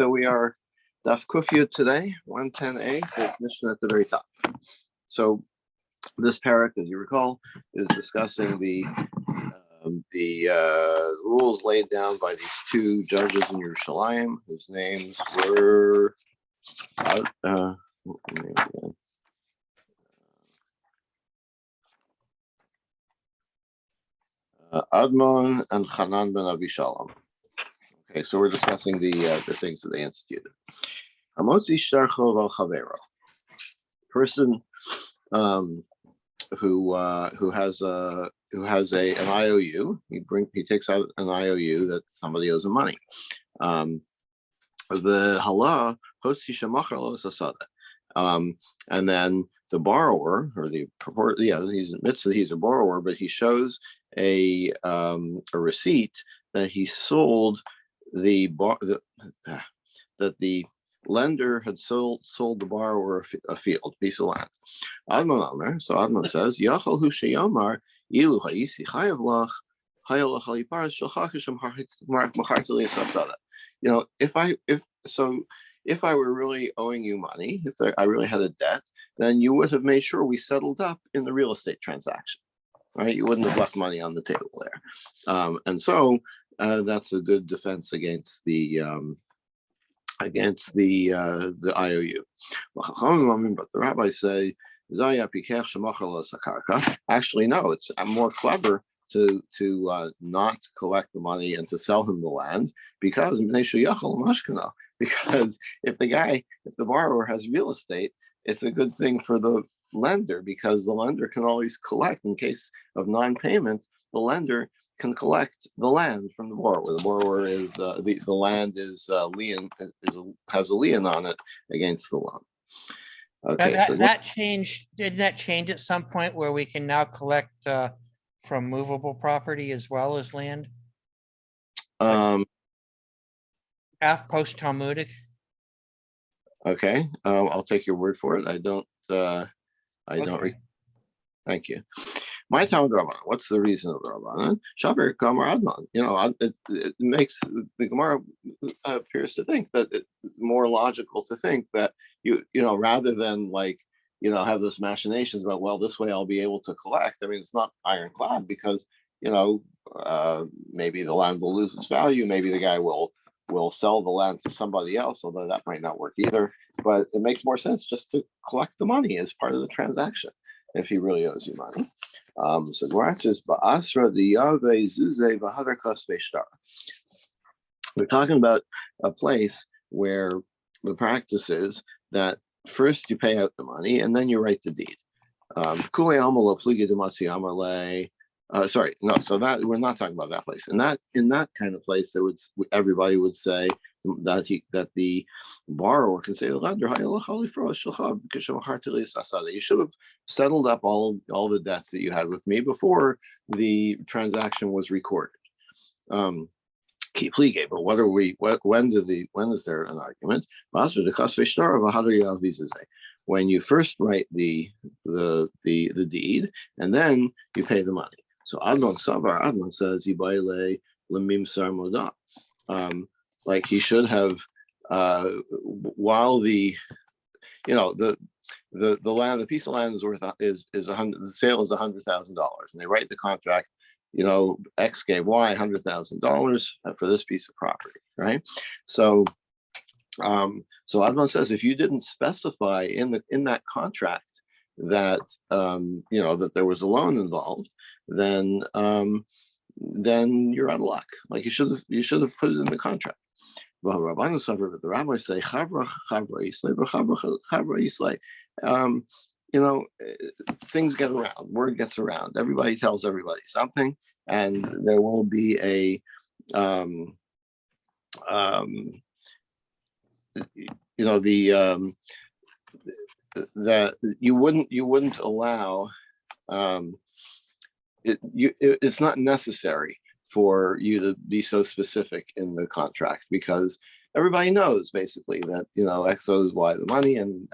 So we are Daf Kufya today, 110a, the mission at the very top. So this parak, as you recall, is discussing the rules laid down by these two judges in Yerushalayim, whose names were Admon and Hanan ben Avishalom. Okay, so we're discussing the things that they instituted. Hamotzi shtarcho val chavero. Person who has an IOU. He takes out an IOU that somebody owes him money. The hala hotzi shemachar lo sasada. And then the borrower, or he admits that he's a borrower, but he shows a receipt that he sold that the lender had sold the borrower a piece of land. Admon so Admon says, Yachal hu sheyamar ilu ha'isi chayav lach hayalach aliparas shalchakisham macharteli sasada. If I were really owing you money, I really had a debt, then you would have made sure we settled up in the real estate transaction, right? You wouldn't have left money on the table there, and so that's a good defense against the IOU. But the rabbis say, actually, no, it's more clever to not collect the money and to sell him the land, because if the borrower has real estate, it's a good thing for the lender, because the lender can always collect in case of non-payment. The lender can collect the land from the borrower. The borrower is the land is has a lien on it against the loan. Okay, that changed. Did that change at some point where we can now collect from movable property as well as land? Post Talmudic. Okay, I'll take your word for it. I don't. Thank you. My Talmud Rabbanan. What's the reason of the Rabbanan? Shaber Kamar Adman. It makes the Gemara appears to think that it's more logical to think that rather than have those machinations about, well, this way I'll be able to collect. I mean, it's not ironclad, because maybe the land will lose its value. Maybe the guy will sell the land to somebody else, although that might not work either. But it makes more sense just to collect the money as part of the transaction if he really owes you money. So Gratz Ba'asra the Yahweh Zuze V'Hadarkas Ve'Shtar. We're talking about a place where the practice is that first you pay out the money and then you write the deed. So that we're not talking about that place. In that kind of place, everybody would say that the borrower can say, you should have settled up all the debts that you had with me before the transaction was recorded. But when is there an argument? When you first write the deed and then you pay the money. So Admon says like he should have while the land, the piece of land is worth is the sale is $100,000, and they write the contract. X gave Y $100,000 for this piece of property, right? So Admon says if you didn't specify in that contract that that there was a loan involved, then you're out of luck. Like you should have put it in the contract. But the rabbis say things get around, word gets around. Everybody tells everybody something, and there will be that you wouldn't allow. It's not necessary for you to be so specific in the contract, because everybody knows basically that X owes Y the money, and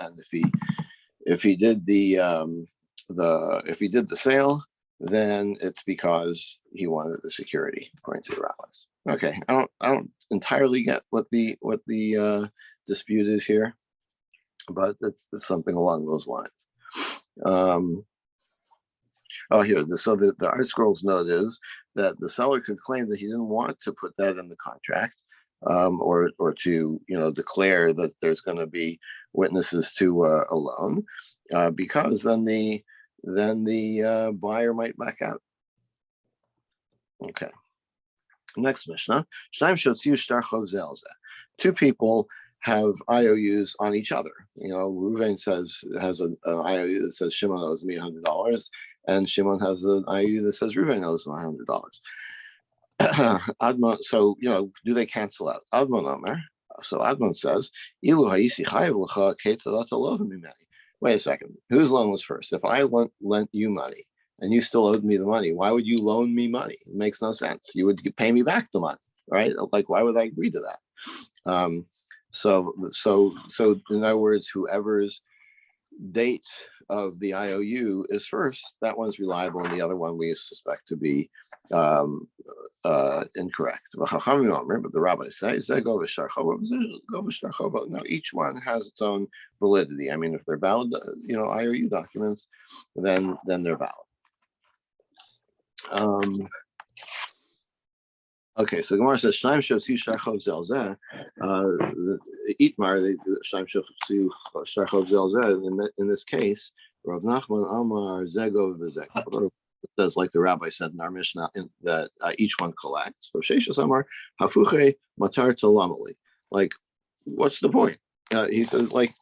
if he did the sale, then it's because he wanted the security, according to the rabbis. Okay, I don't entirely get what the dispute is here, but it's something along those lines. Oh, here, so the Art Scrolls note is that the seller could claim that he didn't want to put that in the contract, or to declare that there's going to be witnesses to a loan, because then the buyer might back out. Okay. Next Mishnah. Two people have IOUs on each other. Reuven has an IOU that says Shimon owes me $100, and Shimon has an IOU that says Reuven owes $100. Admon, so do they cancel out? Admon Omer. So Admon says, Ilu ha'isi chayav l'cha ketzalot alovim mimeni. Wait a second. Whose loan was first? If I lent you money and you still owed me the money, why would you loan me money? It makes no sense. You would pay me back the money, right? Like, why would I agree to that? So in other words, whoever's date of the IOU is first, that one's reliable, and the other one we suspect to be incorrect. But the rabbis say, now each one has its own validity. I mean, if they're valid, IOU documents, then they're valid. Okay, so Gemara says Shnaim Shotzi Sharchov Zelzeh. Itmar the Shnaim Shotzi Sharchov Zelzeh. In this case, Rav Nachman Amar Zego V'Zego. It says, like the rabbi said in our Mishnah, that each one collects. For Sheshas Amar Hafuche Matar Talamali. Like, what's the point? He says, they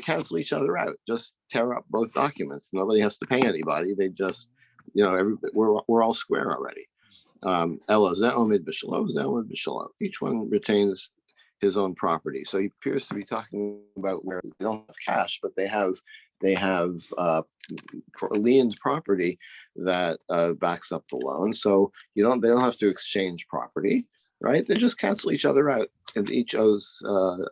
cancel each other out. Just tear up both documents. Nobody has to pay anybody. They just, we're all square already. Each one retains his own property. So he appears to be talking about where they don't have cash, but they have lien's property that backs up the loan. So they don't have to exchange property, right? They just cancel each other out, and each owes the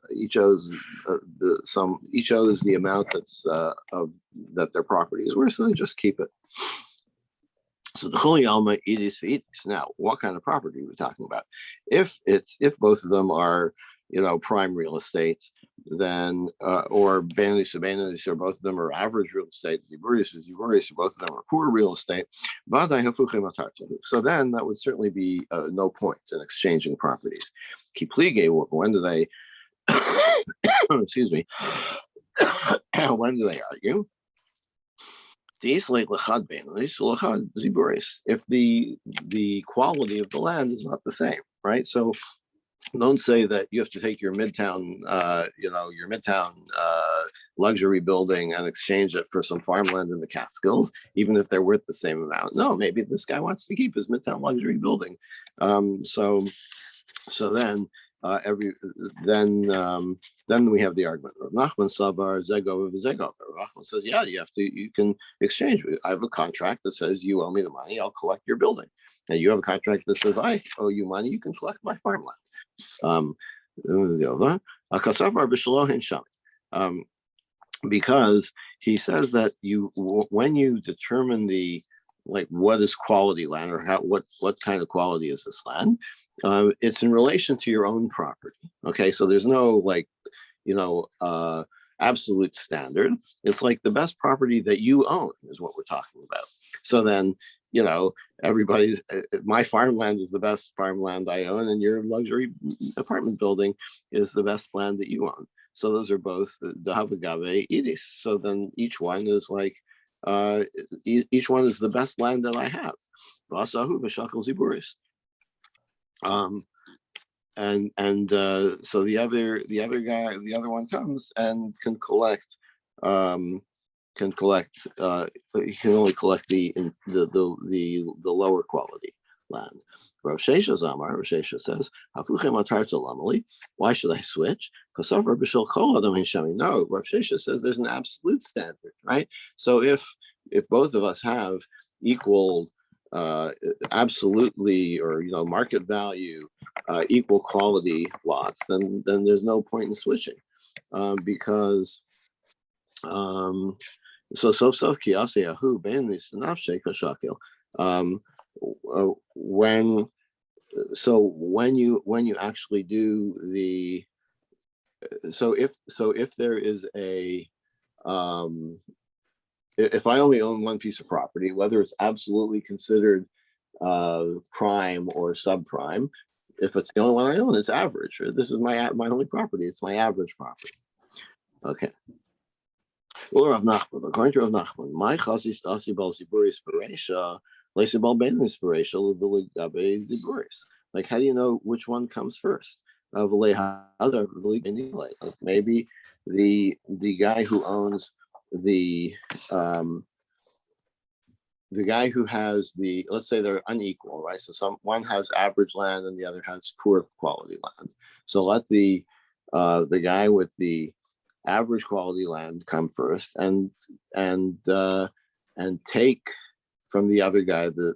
amount that's of that their property is worth. So they just keep it. So the Choli Alma Idis V'Idis. Now, what kind of property are we talking about? If both of them are prime real estate, then or Banis or Banis, or both of them are average real estate, Ziburis or Ziburis, or both of them are poor real estate. So then that would certainly be no point in exchanging properties. Kiplige, when do they? Excuse me. When do they argue? If the quality of the land is not the same, right? So don't say that you have to take your midtown luxury building and exchange it for some farmland in the Catskills, even if they're worth the same amount. No, maybe this guy wants to keep his midtown luxury building. So then then we have the argument. Nachman Sabar Zego Zego. Nachman says, yeah, you can exchange. I have a contract that says you owe me the money, I'll collect your building. And you have a contract that says I owe you money, you can collect my farmland. Because he says that when you determine what is quality land, or what kind of quality is this land, it's in relation to your own property. Okay, so there's no absolute standard. It's like the best property that you own is what we're talking about. So then everybody's my farmland is the best farmland I own, and your luxury apartment building is the best land that you own. So those are both the Havagave Idis. So then each one is each one is the best land that I have. Vasahu v'shakal ziburis. So the other one comes and can collect. He can only collect the lower quality land. Rav Shesha Zamar, Rav Shesha says, why should I switch? No, Rav Shesha says there's an absolute standard, right? So if both of us have equal absolutely, or market value, equal quality lots, then there's no point in switching, because when So when you actually do the, if there is a, if I only own one piece of property, whether it's absolutely considered prime or subprime, if it's the only one I own, it's average. Or this is my only property. It's my average property. Okay. Well, Rav Nachman, according to Rav Nachman, my chasis asi bal ziburis bereisha, leisi bal ben bereisha legabe ziburis. Like, how do you know which one comes first? Like maybe the guy who owns the guy who has let's say they're unequal, right? So one has average land and the other has poor quality land. So let the guy with the average quality land come first and take from the other guy the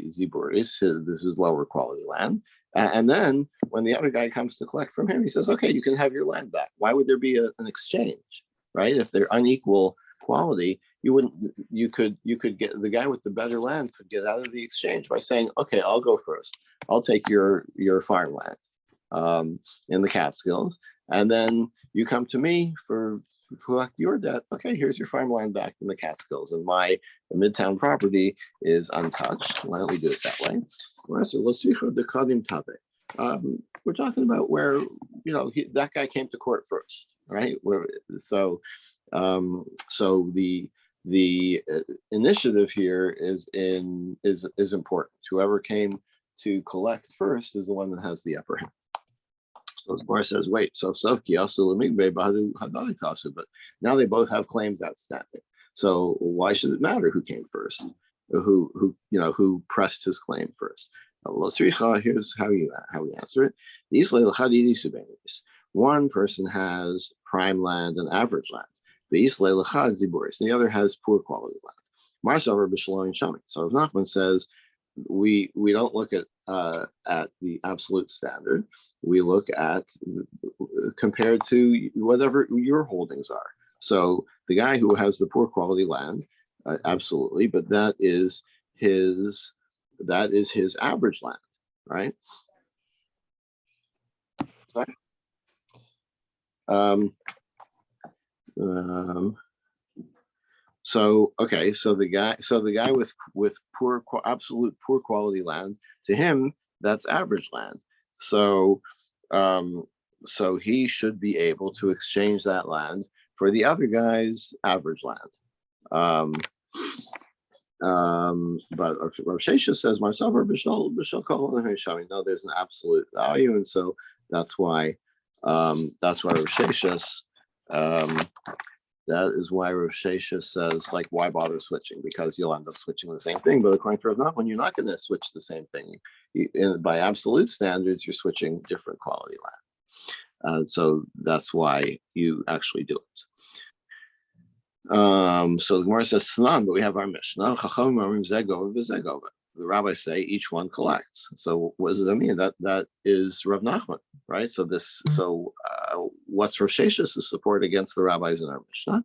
ziburis, this is lower quality land. And then when the other guy comes to collect from him, he says, okay, you can have your land back. Why would there be an exchange, right? If they're unequal quality, you could get the guy with the better land could get out of the exchange by saying, okay, I'll go first. I'll take your farmland in the Catskills, and then you come to me for collect your debt. Okay, here's your farmland back in the Catskills, and my Midtown property is untouched. Why don't we do it that way? We're talking about where that guy came to court first, right? So the initiative here is important. Whoever came to collect first is the one that has the upper hand. So the bar says, wait, but now they both have claims outstanding. So why should it matter who came first? Who pressed his claim first? Here's how we answer it. One person has prime land and average land. The other has poor quality land. So Rav Nachman says we don't look at the absolute standard. We look at compared to whatever your holdings are. So the guy who has the poor quality land, absolutely, but that is his average land, right? Sorry. So the guy with absolute poor quality land, to him that's average land. So he should be able to exchange that land for the other guy's average land. But Rav Shesha says, "Marsav b'shal b'shal no, there's an absolute value, and so that's why Rav Shesha that is why Rav Shesha says, like, why bother switching? Because you'll end up switching the same thing. But according to Rav Nachman, you're not going to switch the same thing. By absolute standards, you're switching different quality land. So that's why you actually do it. So the Gemara says, but we have our Mishnah. The rabbis say each one collects. So what does that mean? That is Rav Nachman, right? So what's Rav Shesha's support against the rabbis in our Mishnah?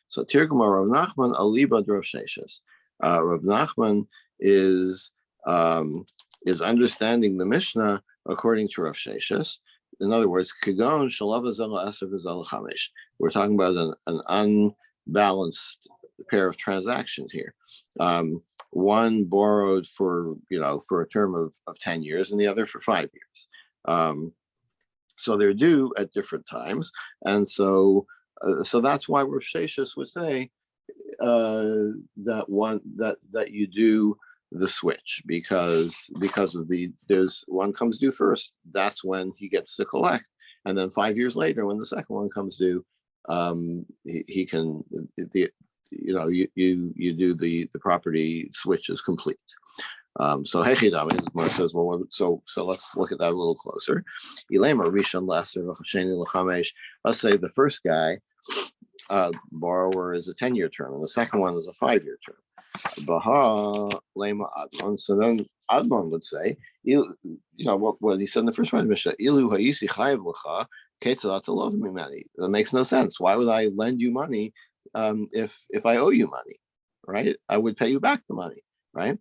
So Tirgum Rav Nachman aliba Rav Shesha's. Rav Nachman is understanding the Mishnah according to Rav Shesha's. In other words, Kagon Shalava Zela Eser V'Zela Chamesh. We're talking about an unbalanced pair of transactions here. One borrowed for a term of 10 years and the other for 5 years. So they're due at different times. And so that's why Rav Shesha would say that you do the switch because of there's one comes due first. That's when he gets to collect. And then 5 years later, when the second one comes due, he can you do the property switch is complete. So Hechidami, Gemara says, well, so let's look at that a little closer. Let's say the first guy borrower is a 10-year term, and the second one is a 5-year term. Baha Lema Admon. So then Admon would say, what he said in the first part of Mishnah, Ilu Hayisi Chayev Lecha, that makes no sense. Why would I lend you money if I owe you money, right? I would pay you back the money, right?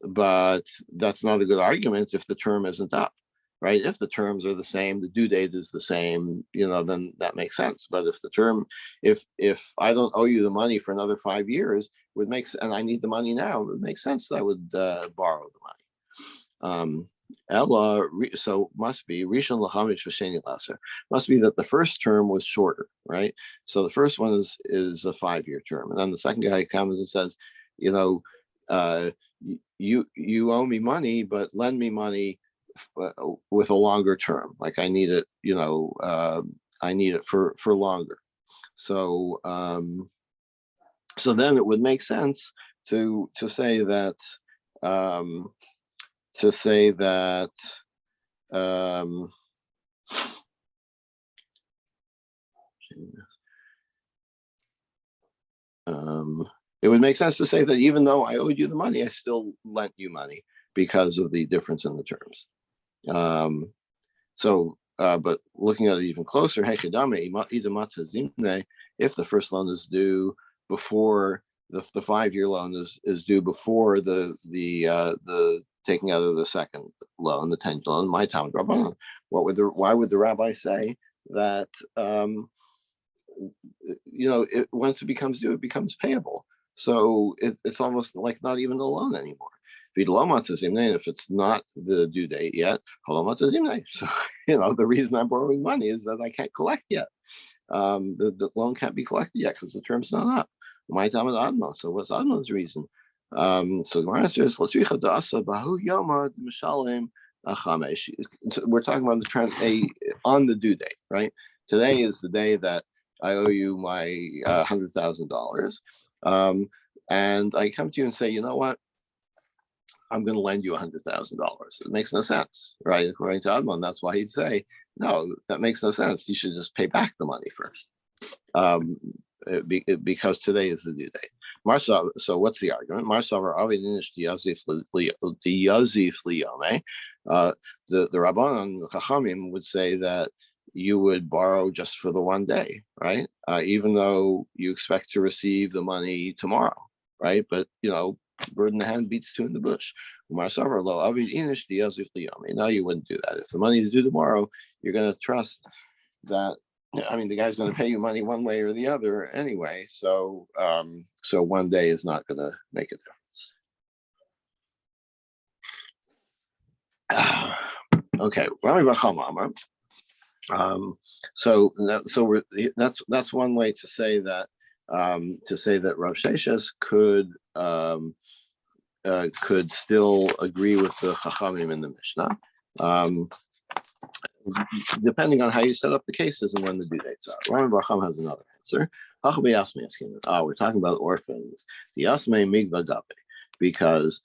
but that's not a good argument if the term isn't up, right? If the terms are the same, the due date is the same, then that makes sense. But if the term, if I don't owe you the money for another 5 years, would make and I need the money now, it would make sense that I would borrow the money. Ella, so must be Rishon Lahamish Vasheni Lasser. Must be that the first term was shorter, right? So the first one is a 5-year term, and then the second guy comes and says, uh, you owe me money, but lend me money with a longer term. Like I need it, I need it for longer. So so then it would make sense to say that um, to say that it would make sense to say that even though I owed you the money, I still lent you money because of the difference in the terms. But looking at it even closer, if the first loan is due before the 5-year loan is due before the taking out of the second loan, the 10th loan, my time Rabbanan, why would the rabbi say that once it becomes due, it becomes payable? So it's almost like not even a loan anymore. If it's not the due date yet, so the reason I'm borrowing money is that I can't collect yet. The loan can't be collected yet because the term's not up. My time is Admon. So what's Admon's reason? So the answer is we're talking about on the due date, right? Today is the day that I owe you my $100,000, and I come to you and say, you know what? I'm going to lend you $100,000. It makes no sense, right? According to Admon, that's why he'd say, no, that makes no sense. You should just pay back the money first, because today is the due date. So what's the argument? The Rabbanan, the Chachamim would say that you would borrow just for the one day, right? Even though you expect to receive the money tomorrow, right? But bird in the hand beats two in the bush. Now you wouldn't do that. If the money is due tomorrow, you're going to trust that. The guy's going to pay you money one way or the other anyway. So, so one day is not going to make a difference. Okay, that's one way to say that Rav Sheshes could still agree with the Chachamim in the Mishnah, depending on how you set up the cases and when the due dates are. Rami Bar Chama has another answer. We're talking about orphans. The Yasmei Migva Dape, because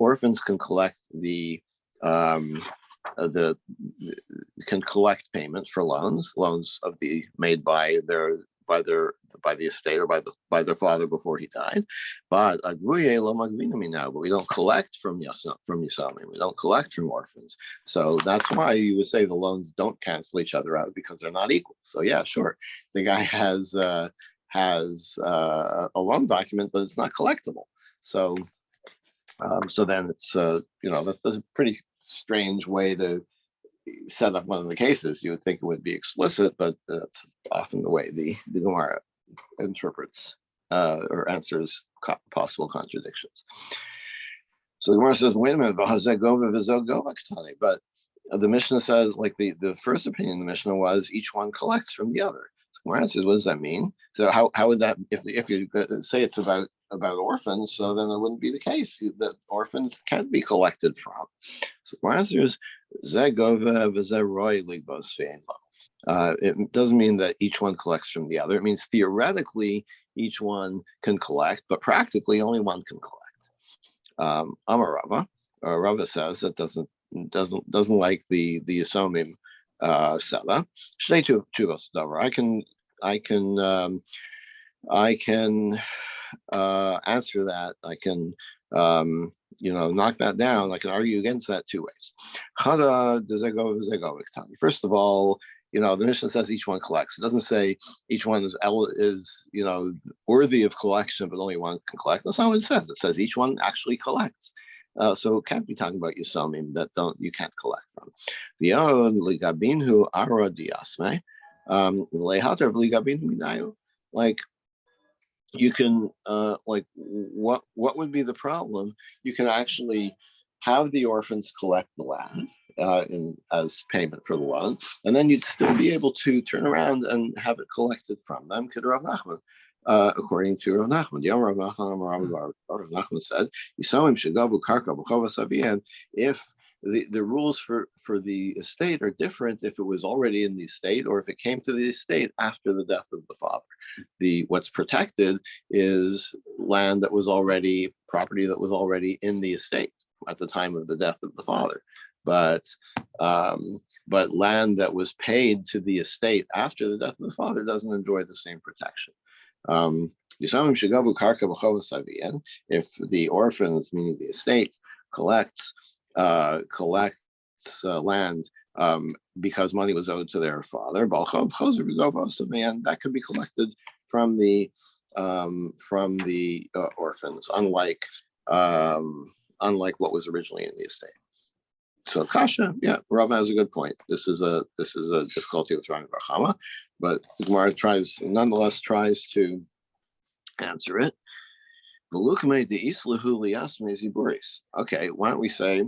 orphans can collect can collect payments for loans made by the estate or by their father before he died. But we don't collect from Yasamim. We don't collect from orphans. So that's why you would say the loans don't cancel each other out, because they're not equal. So yeah, sure, the guy has a loan document, but it's not collectible. So then it's that's a pretty strange way to set up one of the cases. You would think it would be explicit, but that's often the way the Gemara interprets or answers possible contradictions. So the Gemara says, wait a minute, but the Mishnah says, like the first opinion in the Mishnah was each one collects from the other. So the Gemara says, what does that mean? So how would that, if you say it's about orphans, so then it wouldn't be the case that orphans can be collected from. So the answer is, it doesn't mean that each one collects from the other. It means theoretically each one can collect, but practically only one can collect. Amarava, Rava says it doesn't like the Yasomim Sela. Shnei Tuvos Davar. I can answer that. I can knock that down. I can argue against that two ways. First of all, the Mishnah says each one collects. It doesn't say each one is worthy of collection, but only one can collect. That's not what it says. It says each one actually collects. So it can't be talking about Yisomim that you can't collect from. V'yon ligabinhu ara diasme, lehatar v'ligabinhu minayu. Like, you can, like, what would be the problem? You can actually have the orphans collect the land as payment for the loan, and then you'd still be able to turn around and have it collected from them. Could Rav Nachman, according to Rav Nachman, Rav Nachman said, "Yisomim shegavu karka b'chovas avian." If the rules for the estate are different if it was already in the estate or if it came to the estate after the death of the father. What's protected is land that was already property that was already in the estate at the time of the death of the father. But land that was paid to the estate after the death of the father doesn't enjoy the same protection. If the orphans, meaning the estate, collects land because money was owed to their father, and that could be collected from the orphans, unlike what was originally in the estate. So Kasha, yeah, Rav has a good point. This is a difficulty with Rani Bar Chama, but Gemara nonetheless tries to answer it. Okay, why don't we say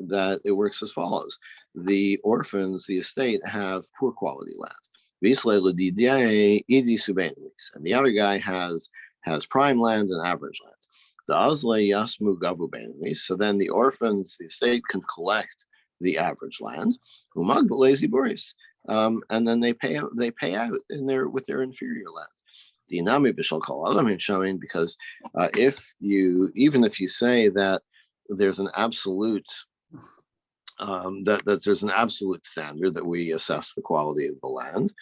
that it works as follows? The orphans, the estate, have poor quality land. And the other guy has prime land and average land. So then the orphans, the estate, can collect the average land, and then they pay out with their inferior land. Dinami b'shal kol adam showing, because even if you say that there's an absolute that there's an absolute standard that we assess the quality of the land,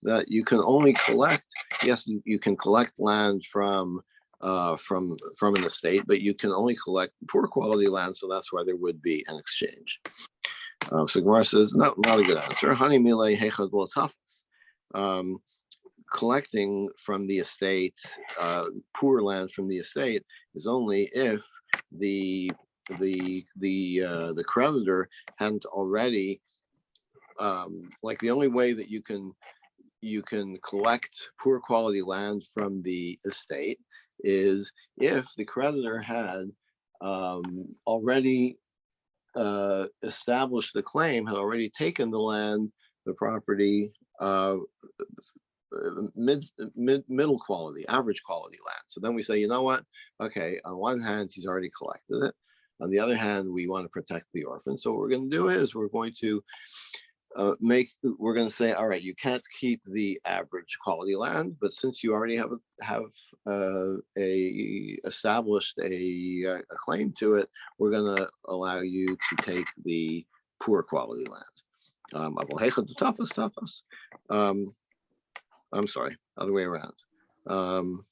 that you can only collect, yes, you can collect land from an estate, but you can only collect poor quality land, so that's why there would be an exchange. So Gemara says, no, not a good answer. Hani milei hechad lo tafas. Collecting from the estate, poor land from the estate, is only if the creditor hadn't already, like, the only way that you can collect poor quality land from the estate is if the creditor had already established the claim, had already taken the land, the property, middle quality, average quality land. So then we say, you know what? Okay, on one hand, he's already collected it. On the other hand, we want to protect the orphan. So what we're going to do is we're going to say, all right, you can't keep the average quality land, but since you already have established a claim to it, we're going to allow you to take the poor quality land. I'm sorry, other way around. Oh,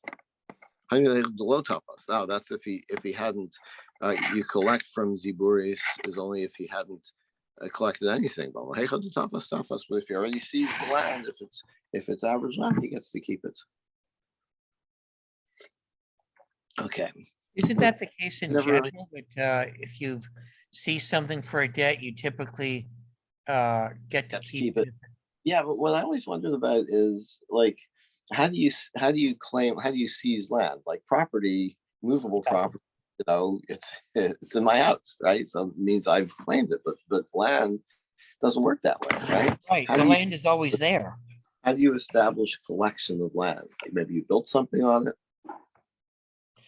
that's if he hadn't. You collect from Ziburis is only if he hadn't collected anything. But if he already seized the land, if it's average land, he gets to keep it. Okay. Isn't that the case in Never general? But if you see something for a debt, you typically get to keep it. Yeah, but what I always wondered about is, like, how do you seize land, like property, movable property? You know, it's in my house, right? So it means I've claimed it, but land doesn't work that way, right? Right, the land is always there. How do you establish collection of land? Like, maybe you built something on it.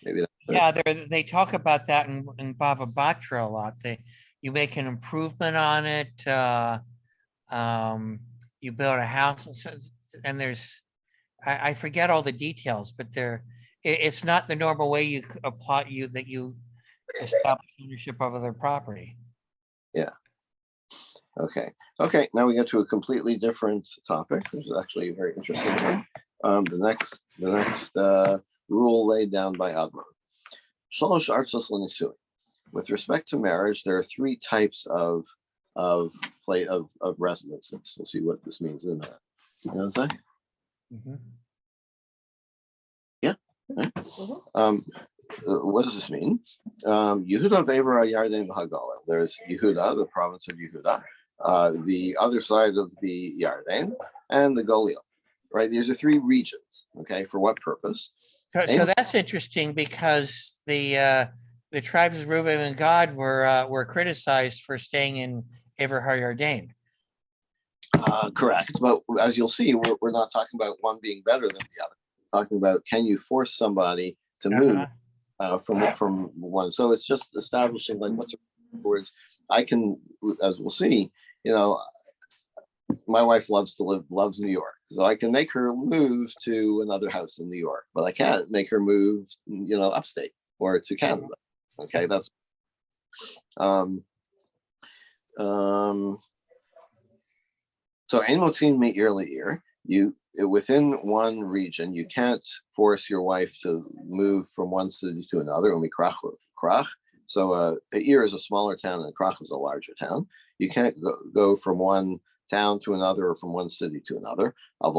Maybe that's Yeah, they talk about that in Bava Batra a lot. You make an improvement on it. You build a house, and there's, I forget all the details, but it's not the normal way you establish ownership of other property. Yeah. Okay. Now we get to a completely different topic, which is actually a very interesting one. The next rule laid down by Admon. Shalosh artzos l'nisui. With respect to marriage, there are three types of residences. We'll see what this means in a minute. You know what I'm saying? Mm-hmm. Yeah. Right? Mhm. What does this mean? Yehuda Ve'er Yarden Hagala. There's Yehuda, the province of Yehuda, the other side of the Yarden, and the Galil. Right? These are three regions. Okay, for what purpose? So that's interesting because the tribes of Reuben and Gad were criticized for staying in Ever Hayarden. Correct, but as you'll see, we're not talking about one being better than the other. We're talking about, can you force somebody to move from one? So it's just establishing like what's words. I can, as we'll see, my wife loves New York, so I can make her move to another house in New York, but I can't make her move, upstate or to Canada. Okay, that's so ein motzin me'ir le'ir. You within one region, you can't force your wife to move from one city to another. Umikrach krach. So Ir is a smaller town and Krach is a larger town. You can't go from one town to another or from one city to another. But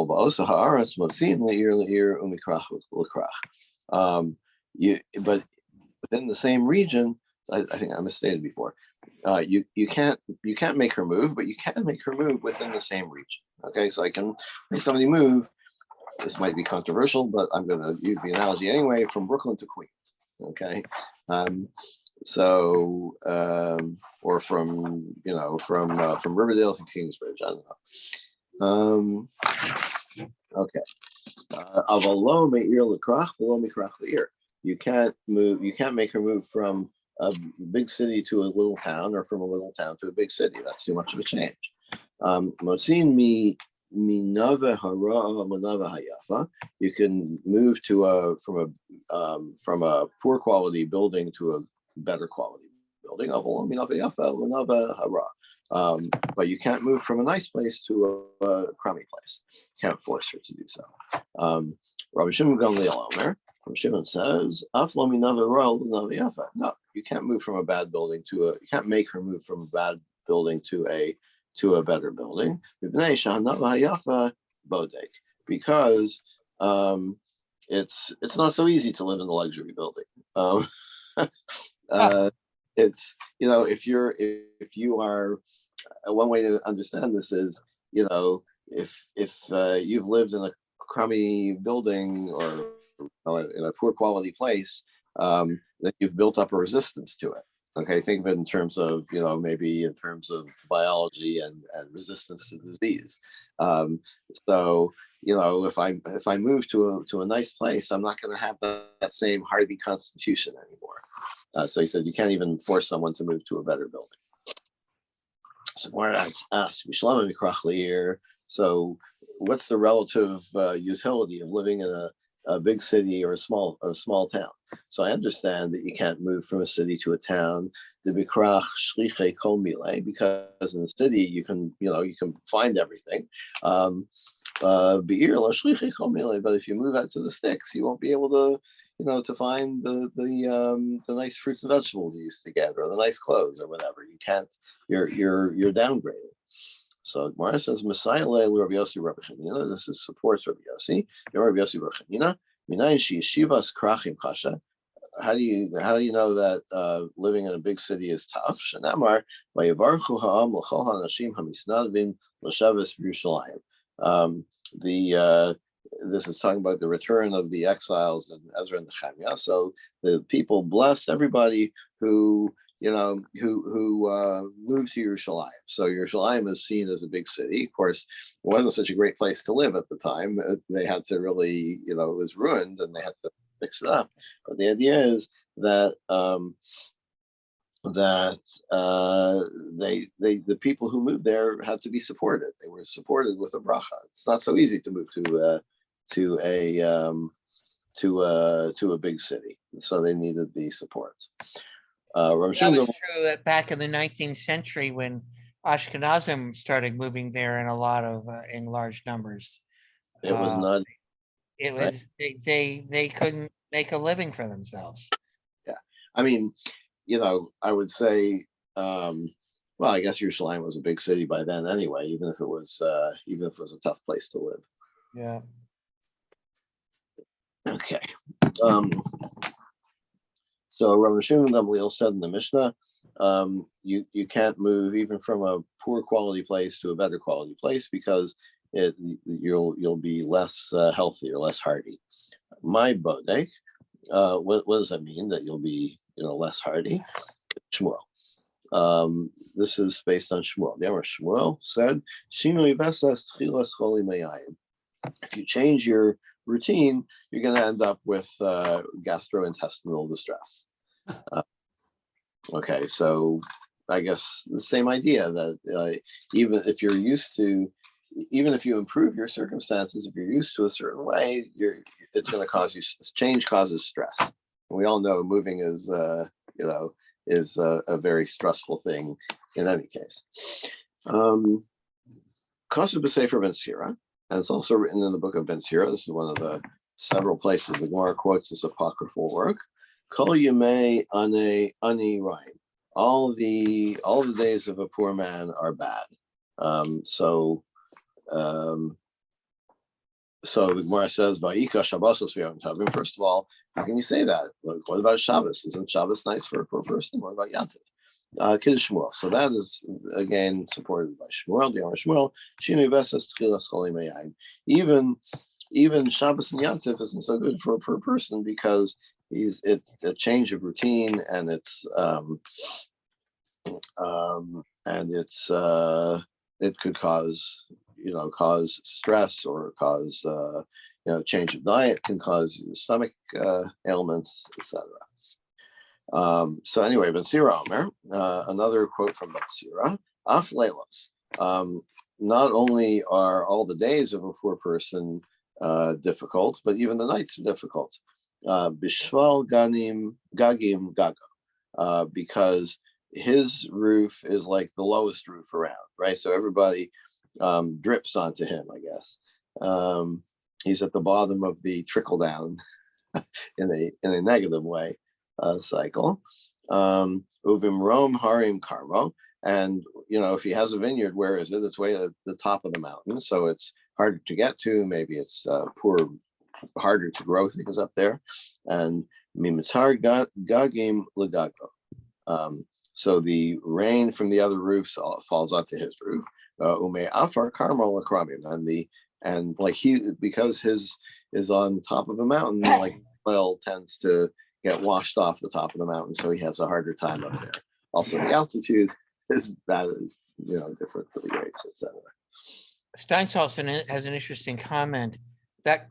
within the same region, I think I misstated before. You can't make her move, but you can make her move within the same region. Okay, so I can make somebody move. This might be controversial, but I'm going to use the analogy anyway. From Brooklyn to Queens. Okay, or from Riverdale to Kingsbridge. I don't know. Okay. Avalo me'ir lekrach, v'lo mikrach le'ir. You can't make her move from a big city to a little town, or from a little town to a big city. That's too much of a change. Motzin minave hara manave hayafa. You can move from a poor quality building to a better quality building. But you can't move from a nice place to a crummy place. You can't force her to do so. Rabbi Shimon Gamliel Omer. Rabbi Shimon says, no, you can't move from a bad building you can't make her move from a bad building to a better building. Because it's not so easy to live in a luxury building. It's if you are one way to understand this is if you've lived in a crummy building or in a poor quality place, that you've built up a resistance to it. Okay, think of it in terms of maybe in terms of biology and resistance to disease. So if I move to a nice place, I'm not going to have that same hardy constitution anymore. So he said you can't even force someone to move to a better building. So Gemara asks, so what's the relative utility of living in a big city or a small town? So I understand that you can't move from a city to a town. Because in the city you can find everything. But if you move out to the sticks, you won't be able to to find the nice fruits and vegetables you used to get, or the nice clothes, or whatever. You can't. You're downgraded. So Gemara says, Messiah Leil Rabbi Yossi Rabbi Chanina. This supports Rabbi Yossi. Rabbi Yossi Rabbi Chanina. Minayin she yeshivas krachim kasha. How do you know that living in a big city is tough? Shanamar vayivarchu ha'am l'chol hanashim hamisnadvim l'shavas b'Yerushalayim. This is talking about the return of the exiles and Ezra and Nehemiah. So the people blessed everybody who moved to Yerushalayim. So Yerushalayim is seen as a big city. Of course, it wasn't such a great place to live at the time. They had to really, it was ruined, and they had to fix it up. But the idea is that the people who moved there had to be supported. They were supported with a bracha. It's not so easy to move to a big city, so they needed the support. That was true back in the 19th century when Ashkenazim started moving there in in large numbers. It was not. It was they couldn't make a living for themselves. Yeah, I mean, I would say, well, I guess Yerushalayim was a big city by then anyway, even if it was a tough place to live. Yeah. Okay. Um, so Rav Shimon Gamliel said in the Mishnah, you can't move even from a poor quality place to a better quality place because you'll be less healthy or less hardy. My bodek, what does that mean? That you'll be less hardy? Shmuel. This is based on Shmuel. The Shmuel said, if you change your routine, you're going to end up with gastrointestinal distress. Okay, so I guess the same idea that even if you improve your circumstances, if you're used to a certain way, it's going to cause you change causes stress. We all know moving is a very stressful thing in any case. Kasu b'Sefer Ben Sira, and it's also written in the book of Ben Sira. This is one of the several places the Gemara quotes this apocryphal work. Kol Yemei Ani Ryan. All the days of a poor man are bad. So the Gemara says, "Vayika Shabbosos v'Yom Tovim." First of all, how can you say that? What about Shabbos? Isn't Shabbos nice for a poor person? What about Yom Tov? Kiddush Shmuel. So that is again supported by Shmuel. The Shmuel Shinu Vesas Tchilas Choli Meyayin. Even Shabbos and Yom Tov isn't so good for a poor person because it's a change of routine and it could cause stress or cause change of diet, can cause stomach ailments, etc. So anyway, Ben Sira Omer, another quote from Ben Sira, Af Leilos. Not only are all the days of a poor person difficult, but even the nights are difficult. Bishval Gagim Gago, because his roof is like the lowest roof around, right? So everybody drips onto him, I guess. He's at the bottom of the trickle down in a negative way cycle. Uvim Rom Harim Karmo, and if he has a vineyard, where is it? It's way at the top of the mountain, so it's harder to get to. Maybe it's harder to grow things up there. And Mimitar Gagim Lagago. So the rain from the other roofs falls onto his roof. Ume Afar Karmo Lakramim, and like because his is on the top of a mountain, like oil tends to get washed off the top of the mountain, so he has a harder time up there. Also, the altitude is different for the grapes, etc. Steinsaltz has an interesting comment that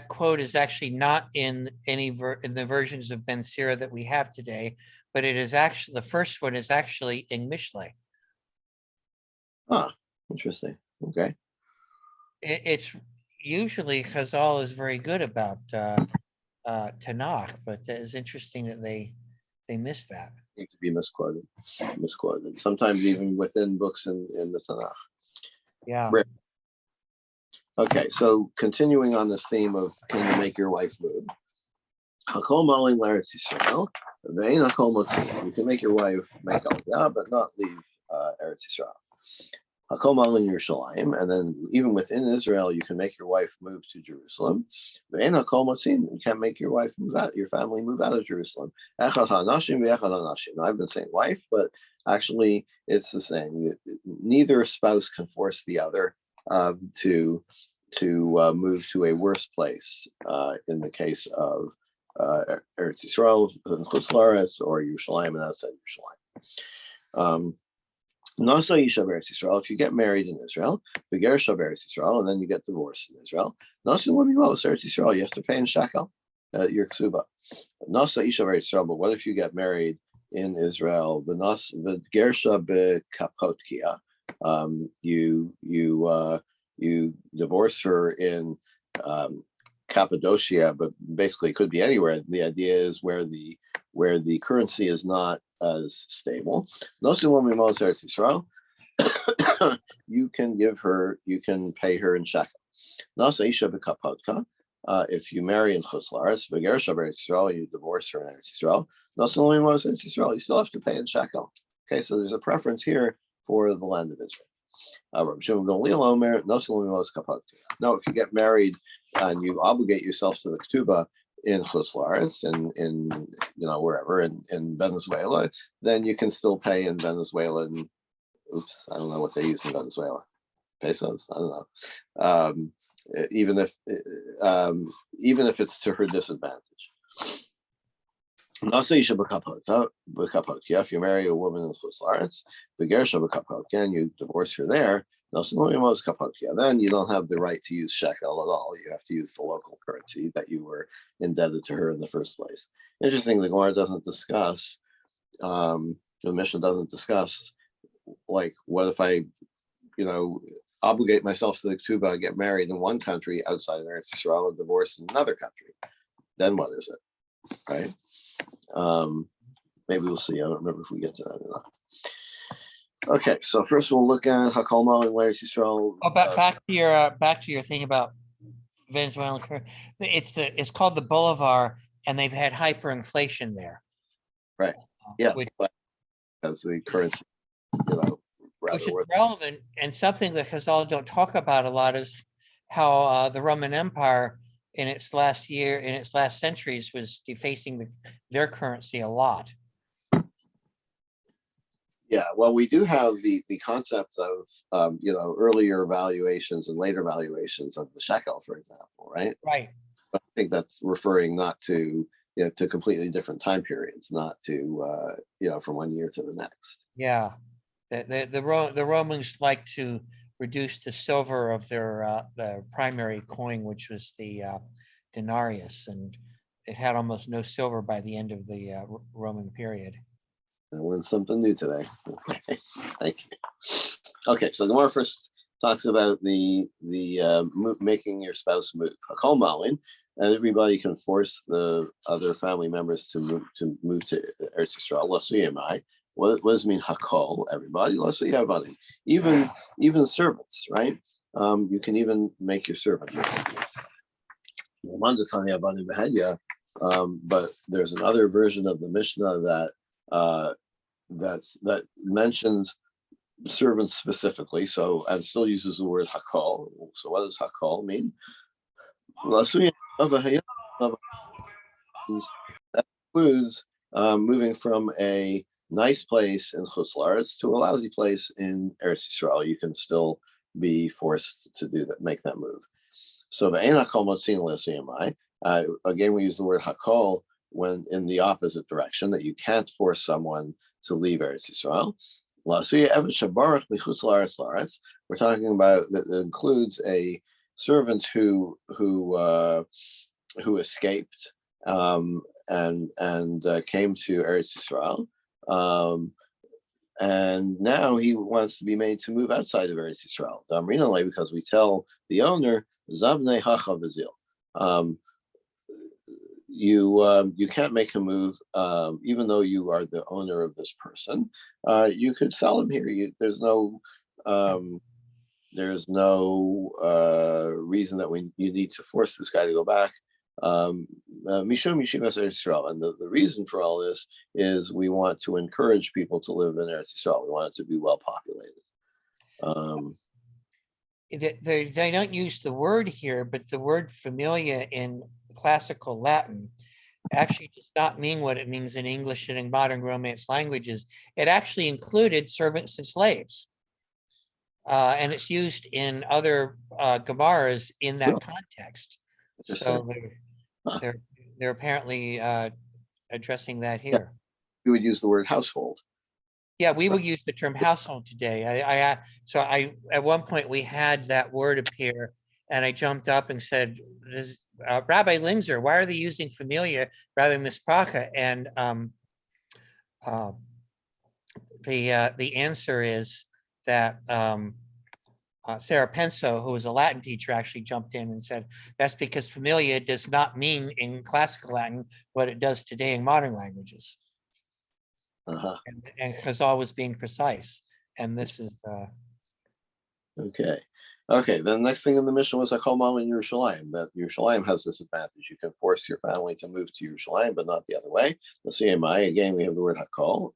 quote is actually not in in the versions of Ben Sira that we have today, but it is actually, the first one is actually in Mishlei. Ah, interesting. Okay. It's usually Chazal is very good about Tanakh, but it's interesting that they missed that. It to be misquoted. Sometimes even within books in the Tanakh. Yeah. Okay, so continuing on this theme of can you make your wife move? Hakol Maling L'Eretz Yisrael, Ve'ein Hakol Motzi. You can make your wife make Aliyah, but not leave Eretz Yisrael. Hakol Maling Yerushalayim, and then even within Israel, you can make your wife move to Jerusalem. Ve'ein Hakol Motzi. You can't make your wife move out, your family move out of Jerusalem. Echad HaNashim ve'echad HaNashim. Now I've been saying wife, but actually it's the same. Neither spouse can force the other to move to a worse place in the case of Eretz Yisrael, Chutz La'aretz, or Yerushalayim and outside Yerushalayim. Nasa Yisha Eretz Yisrael. If you get married in Israel, Beger Eretz Yisrael, and then you get divorced in Israel, Nasa Lemimos Eretz Yisrael. You have to pay in shekel your ksuba. Nasa Yisha Eretz Yisrael. But what if you get married in Israel? The Gersha Bekapotkia. You divorce her in Cappadocia, but basically it could be anywhere. The idea is where the currency is not as stable. You can pay her in shekel. If you marry in Chutz La'aretz, you divorce her in Eretz Yisrael, you still have to pay in shekel. Okay, so there's a preference here for the land of Israel. No, if you get married and you obligate yourself to the ketubah in Chutz La'aretz, in wherever in Venezuela, then you can still pay in Venezuela. And oops, I don't know what they use in Venezuela. Pesos, I don't know. Even if it's to her disadvantage. Also, you should if you marry a woman in Chutz La'aretz, and you divorce her there, then you don't have the right to use shekel at all. You have to use the local currency that you were indebted to her in the first place. Interesting, the Gemara doesn't discuss, the Mishnah doesn't discuss, like, what if I, obligate myself to the ketubah, get married in one country outside of Eretz Yisrael, and divorce in another country? Then what is it, right? Maybe we'll see. I don't remember if we get to that or not. Okay, so first we'll look at Hakol Mal and Eretz Yisrael. Oh, back to your thing about Venezuelan currency. It's called the Bolivar, and they've had hyperinflation there. Right. Yeah. Which As the currency, is relevant, and something that Chazal don't talk about a lot is how the Roman Empire in its last centuries was defacing their currency a lot. Yeah, well, we do have the concept of earlier valuations and later valuations of the shekel, for example, right? Right. But I think that's referring not to to completely different time periods, not to from one year to the next. Yeah, the Romans like to reduce the silver of their primary coin, which was the denarius, and it had almost no silver by the end of the Roman period. I learned something new today. Thank you. Okay, so the Gemara first talks about the making your spouse move. Hakol Malin, and everybody can force the other family members to move to Eretz Yisrael. Lasuyamai. What does it mean? Hakol, everybody. Lasuyavani. Even servants, right? You can even make your servant move. But there's another version of the Mishnah that mentions servants specifically, and still uses the word hakol. So what does hakol mean? That includes moving from a nice place in Chutz La'aretz to a lousy place in Eretz Yisrael. You can still be forced to do that, make that move. So the ein hakol motzin l'siyamai. Again, we use the word hakol when in the opposite direction, that you can't force someone to leave Eretz Yisrael. We're talking about that includes a servant who escaped and came to Eretz Yisrael, and now he wants to be made to move outside of Eretz Yisrael. Because we tell the owner, Zabnei Hacha V'zil. You can't make a move, even though you are the owner of this person. You could sell him here. There's no reason that you need to force this guy to go back. Mishum Yeshivas Eretz Yisrael, and the reason for all this is we want to encourage people to live in Eretz Yisrael. We want it to be well populated. They don't use the word here, but the word familia in classical Latin actually does not mean what it means in English and in modern Romance languages. It actually included servants and slaves. And it's used in other Gemaras in that context. So they're apparently addressing that here. Yeah. We would use the word household. Yeah, we will use the term household today. So at one point we had that word appear, and I jumped up and said, Rabbi Linzer, why are they using familia rather than mispracha? And the answer is that Sarah Penso, who was a Latin teacher, actually jumped in and said, that's because familia does not mean in classical Latin what it does today in modern languages. And Chazal was being precise, and this is okay. The next thing in the mission was Hakol Mal in Yerushalayim. That Yerushalayim has this advantage. You can force your family to move to Yerushalayim, but not the other way. Again, we have the word Hakol.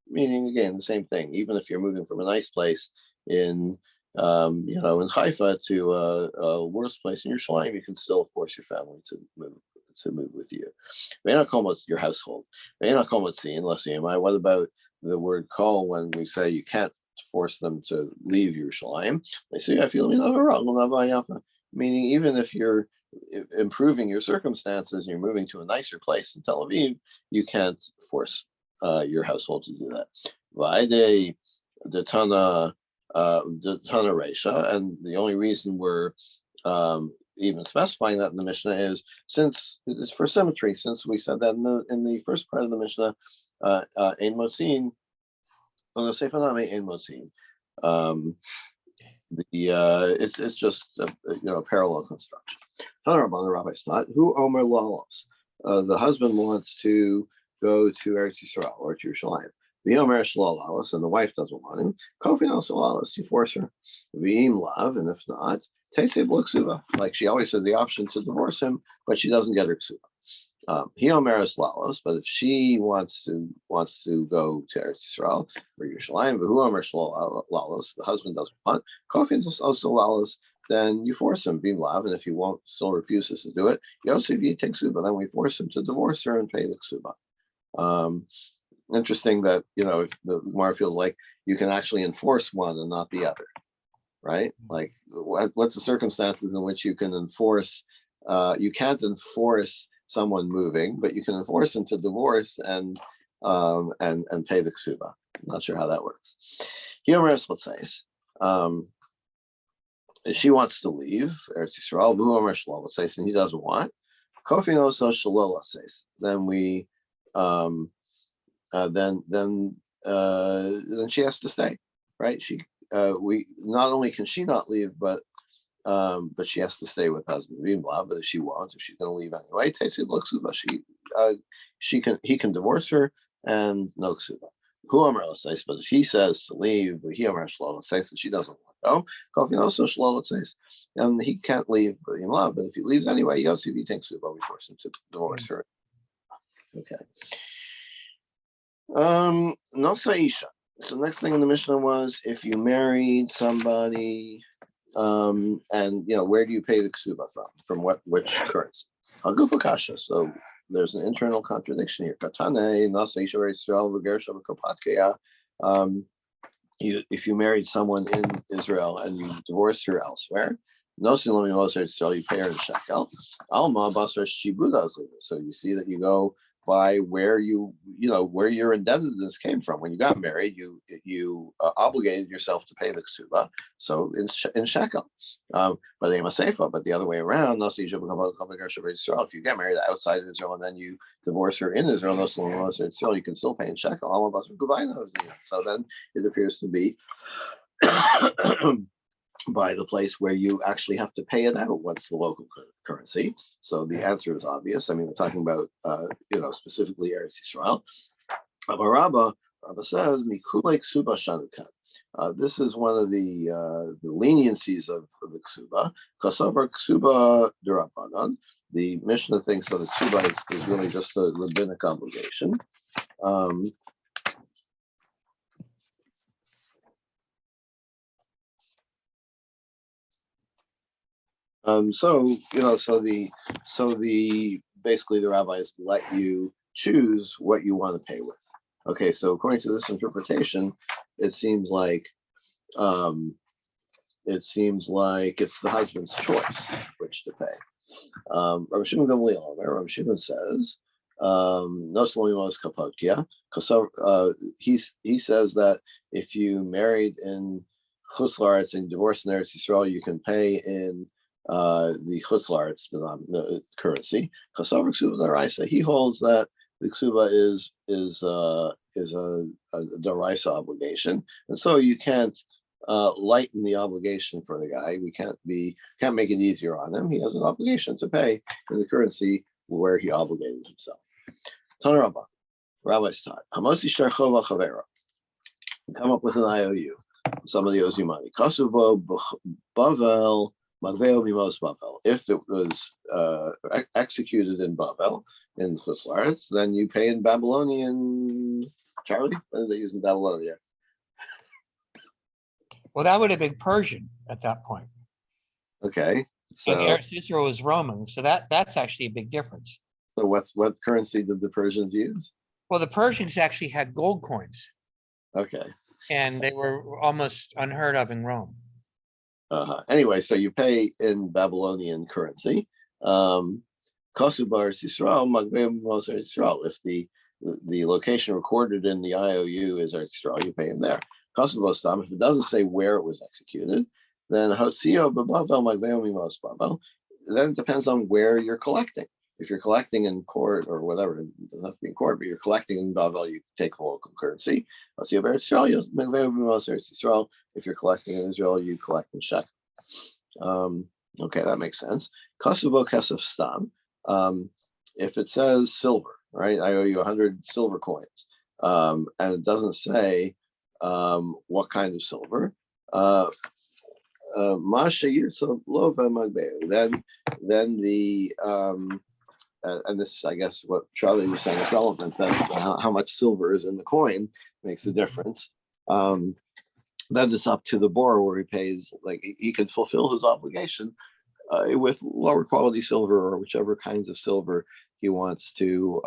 Meaning again the same thing. Even if you're moving from a nice place in in Haifa to a worse place in Yerushalayim, you can still force your family to move with you. Your household. What about the word call when we say you can't force them to leave Yerushalayim? They say, I feel meaning even if you're improving your circumstances and you're moving to a nicer place in Tel Aviv, you can't force your household to do that. The Tana Resha, and the only reason we're even specifying that in the Mishnah is since it's for symmetry. Since we said that in the first part of the Mishnah, Ein Motzin, on the Sefer Nami Ein Motzin. It's just a parallel construction. Who Omer Lalos? The husband wants to go to Eretz Yisrael or to Yerushalayim. The Omer Shalalos, and the wife doesn't want him. Kofi no Shalalos, you force her. V'im lav, and if not, Teitze Ksuba. Like she always has the option to divorce him, but she doesn't get her Ksuba. He Omer Lalos, but if she wants to go to Eretz Yisrael or Yerushalayim, who Omer Shalalos, the husband doesn't want. Kofi no Shalalos, then you force him, V'im lav, and if he won't, still refuses to do it, Yosef Yitek Ksuba, then we force him to divorce her and pay the Ksuba. Interesting that if the Gemara feels like you can actually enforce one and not the other, right? Like, what's the circumstances in which you can enforce? You can't enforce someone moving, but you can enforce them to divorce and pay the ksuba. I'm not sure how that works. Let's say, she wants to leave Eretz Yisrael, and he doesn't want. Kofi also shalol says. Then we. Then she has to stay, right? We not only can she not leave, but she has to stay with husband. But if she wants, if she's going to leave anyway, he can divorce her and no ksuba. But if he says to leave, and she doesn't want to go, and he can't leave, but if he leaves anyway, he takes ksuba. We force him to divorce her. Okay. No Saisha. So next thing in the Mishnah was if you married somebody, and where do you pay the ksuba from? From which currency? Hagufa kasha. So there's an internal contradiction here. Katane no Saisha Israel v'gersha v'kopatkeya. If you married someone in Israel and you divorced her elsewhere, no Silami Moser Israel, you pay her in shekel. Alma basar shibuda. So you see that you go by where where your indebtedness came from. When you got married, you obligated yourself to pay the ksuba, so in shekel. But the other way around, if you get married outside of Israel and then you divorce her in Israel, you can still pay in shekel. So then it appears to be by the place where you actually have to pay it out. What's the local currency? So the answer is obvious. I mean, we're talking about, specifically Eretz Yisrael. Rabba says, Mikulei Ksuba Shanukan. This is one of the leniencies of the Ksuba. Kasavar Ksuba Durabanan. The Mishnah thinks that the Ksuba is really just a rabbinic obligation. So basically the rabbis let you choose what you want to pay with. Okay, so according to this interpretation, it seems like it's the husband's choice which to pay. Rabbi Shimon Gamliel, Rabbi Shimon says, no Salomos Kapotkia, because he says that if you married in Chutz La'aretz and divorced in Eretz Yisrael, you can pay in the Chutz La'aretz the currency. He holds that the ksuba is a daraisa obligation, and so you can't lighten the obligation for the guy. We can't make it easier on him. He has an obligation to pay in the currency where he obligated himself. Tana Rabba, Rabbi's taught. Hamosi shtar chova chavera. Come up with an IOU. Somebody owes you money. Kosovo Bavel. If it was executed in Bavel, in Chutz La'aretz, then you pay in Babylonian. Charlie, what do they use in Babylonia? Well, that would have been Persian at that point. Okay, And so, Eretz Israel was Roman, so that's actually a big difference. so what currency did the Persians use? Well, the Persians actually had gold coins, Okay. and they were almost unheard of in Rome. Anyway, so you pay in Babylonian currency. Kosubar Yisrael, Magbeim Mos Eretz Yisrael. If the location recorded in the IOU is Eretz Yisrael, you pay him there. Kosubar Stam, if it doesn't say where it was executed, then Hotzio Babavel Magbeim Mos Babel. Then it depends on where you're collecting. If you're collecting in court or whatever, it doesn't have to be in court, but you're collecting in Babel, you take the local currency. Hotzio Eretz Yisrael, Magbeim Mos Eretz Yisrael. If you're collecting in Israel, you collect in shekel. Okay, that makes sense. Kosubo Kesef Stam. If it says silver, right? I owe you 100 silver coins, and it doesn't say what kind of silver. Then the and this, I guess, what Charlie was saying is relevant. That how much silver is in the coin makes a difference. Then it's up to the borrower. He pays, like, he can fulfill his obligation with lower quality silver or whichever kinds of silver he wants to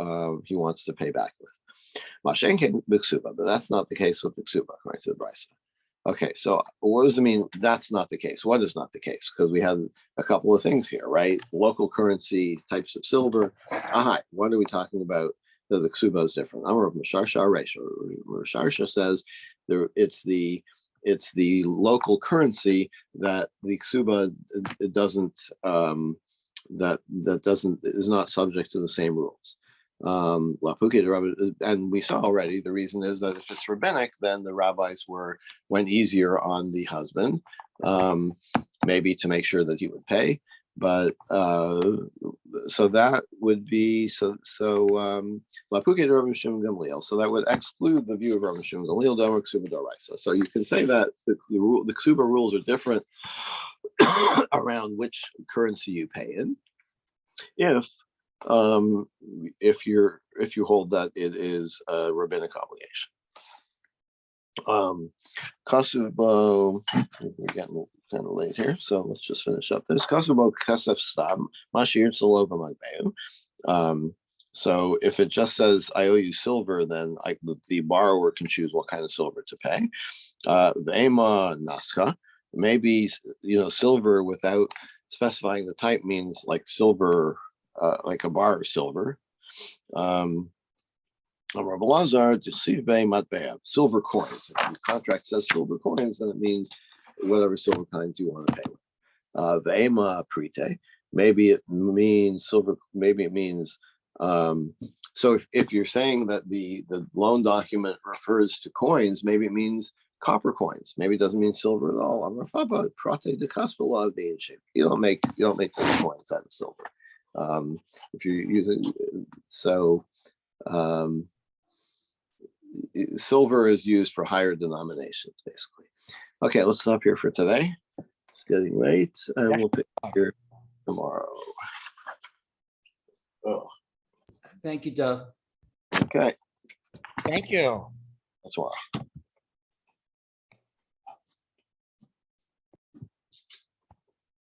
pay back with. Mashenkin b'ksuba, but that's not the case with the ksuba, right to the brisa. Okay, so what does it mean? That's not the case. What is not the case? Because we had a couple of things here, right? Local currency, types of silver. Aha, what are we talking about? The ksuba is different. Amar Masharsha Reish, or Sharsha says it's the local currency that the ksuba it doesn't is not subject to the same rules. And we saw already the reason is that if it's rabbinic, then the rabbis went easier on the husband, maybe to make sure that he would pay. But so that would be so that would exclude the view of Rabbi Shimon Gamliel Domer Ksuba Doraisa. So you can say that the Ksuba rules are different around which currency you pay in. If you hold that it is a rabbinic obligation. Kasubo, we're getting kind of late here, so let's just finish up this. Kasubo Kasef Stam Mashir Salova Magbeim. So if it just says I owe you silver, then the borrower can choose what kind of silver to pay. V'ema Naska, maybe silver without specifying the type means like silver, like a bar of silver. Silver coins. If the contract says silver coins, then it means whatever silver coins you want to pay with. Ve'ema prite. Maybe it means silver. Maybe it means. So if you're saying that the loan document refers to coins, maybe it means copper coins. Maybe it doesn't mean silver at all. You don't make those coins out of silver. If you're using silver is used for higher denominations, basically. Okay, let's stop here for today. It's getting late, and we'll pick here tomorrow. Oh, Thank you, Doug. okay. Thank you. That's all.